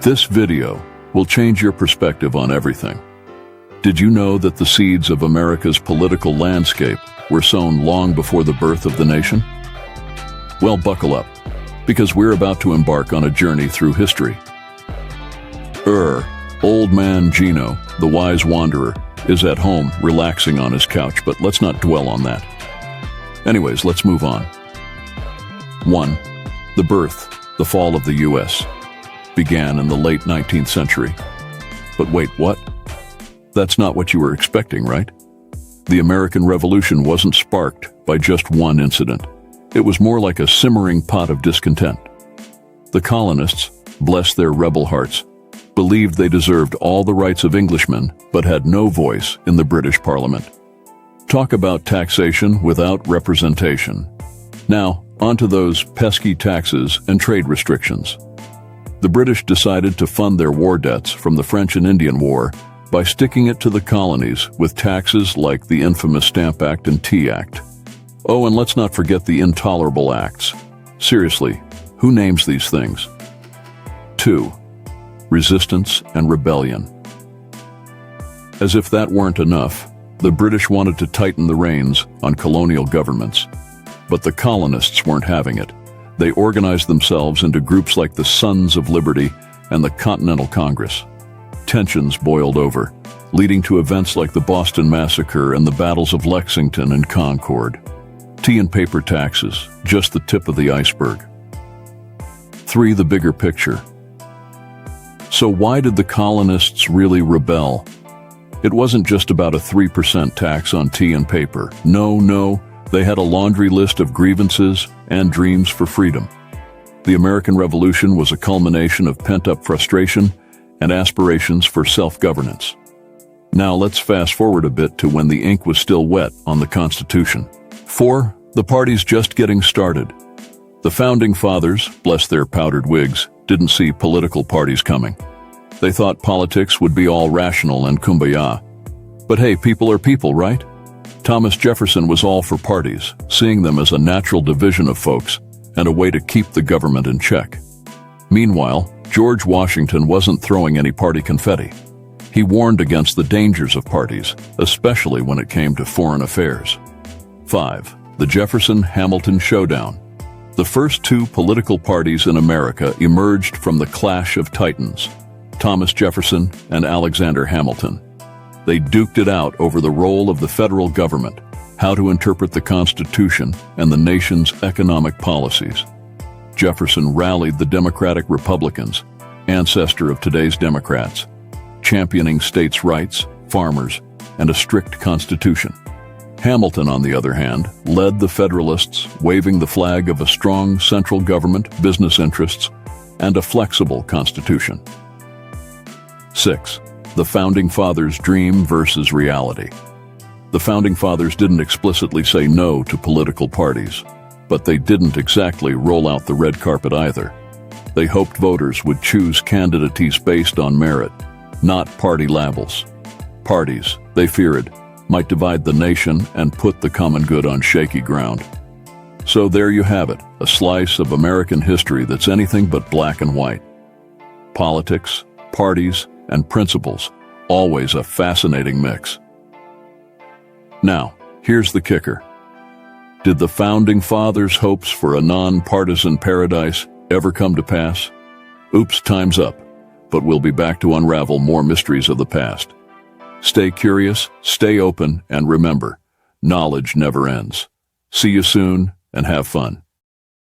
This video will change your perspective on everything. Did you know that the seeds of America's political landscape were sown long before the birth of the nation? Well, buckle up, because we're about to embark on a journey through history. Old man Gino, the wise wanderer, is at home relaxing on his couch, but let's not dwell on that. Anyways, let's move on. 1. The birth, the fall of the U.S. began in the late 19th century. But wait, what? That's not what you were expecting, right? The American Revolution wasn't sparked by just one incident. It was more like a simmering pot of discontent. The colonists, bless their rebel hearts, believed they deserved all the rights of Englishmen, but had no voice in the British Parliament. Talk about taxation without representation. Now, onto those pesky taxes and trade restrictions. The British decided to fund their war debts from the French and Indian War by sticking it to the colonies with taxes like the infamous Stamp Act and Tea Act. Oh, and let's not forget the Intolerable Acts. Seriously, who names these things? 2. Resistance and rebellion. As if that weren't enough, the British wanted to tighten the reins on colonial governments. But the colonists weren't having it. They organized themselves into groups like the Sons of Liberty and the Continental Congress. Tensions boiled over, leading to events like the Boston Massacre and the battles of Lexington and Concord. Tea and paper taxes, just the tip of the iceberg. 3. The bigger picture. So why did the colonists really rebel? It wasn't just about a 3% tax on tea and paper. No, they had a laundry list of grievances and dreams for freedom. The American Revolution was a culmination of pent-up frustration and aspirations for self-governance. Now let's fast forward a bit to when the ink was still wet on the Constitution. 4. The party's just getting started. The Founding Fathers, bless their powdered wigs, didn't see political parties coming. They thought politics would be all rational and kumbaya. But hey, people are people, right? Thomas Jefferson was all for parties, seeing them as a natural division of folks and a way to keep the government in check. Meanwhile, George Washington wasn't throwing any party confetti. He warned against the dangers of parties, especially when it came to foreign affairs. 5. The Jefferson-Hamilton Showdown. The first two political parties in America emerged from the clash of titans, Thomas Jefferson and Alexander Hamilton. They duked it out over the role of the federal government, how to interpret the Constitution, and the nation's economic policies. Jefferson rallied the Democratic Republicans, ancestor of today's Democrats, championing states' rights, farmers, and a strict constitution. Hamilton, on the other hand, led the Federalists, waving the flag of a strong central government, business interests, and a flexible constitution. 6. The Founding Fathers' dream versus reality. The Founding Fathers didn't explicitly say no to political parties, but they didn't exactly roll out the red carpet either. They hoped voters would choose candidates based on merit, not party labels. Parties, they feared, might divide the nation and put the common good on shaky ground. So there you have it, a slice of American history that's anything but black and white. Politics, parties, and principles, always a fascinating mix. Now, here's the kicker. Did the Founding Fathers' hopes for a non-partisan paradise ever come to pass? Oops, time's up, but we'll be back to unravel more mysteries of the past. Stay curious, stay open, and remember, knowledge never ends. See you soon, and have fun.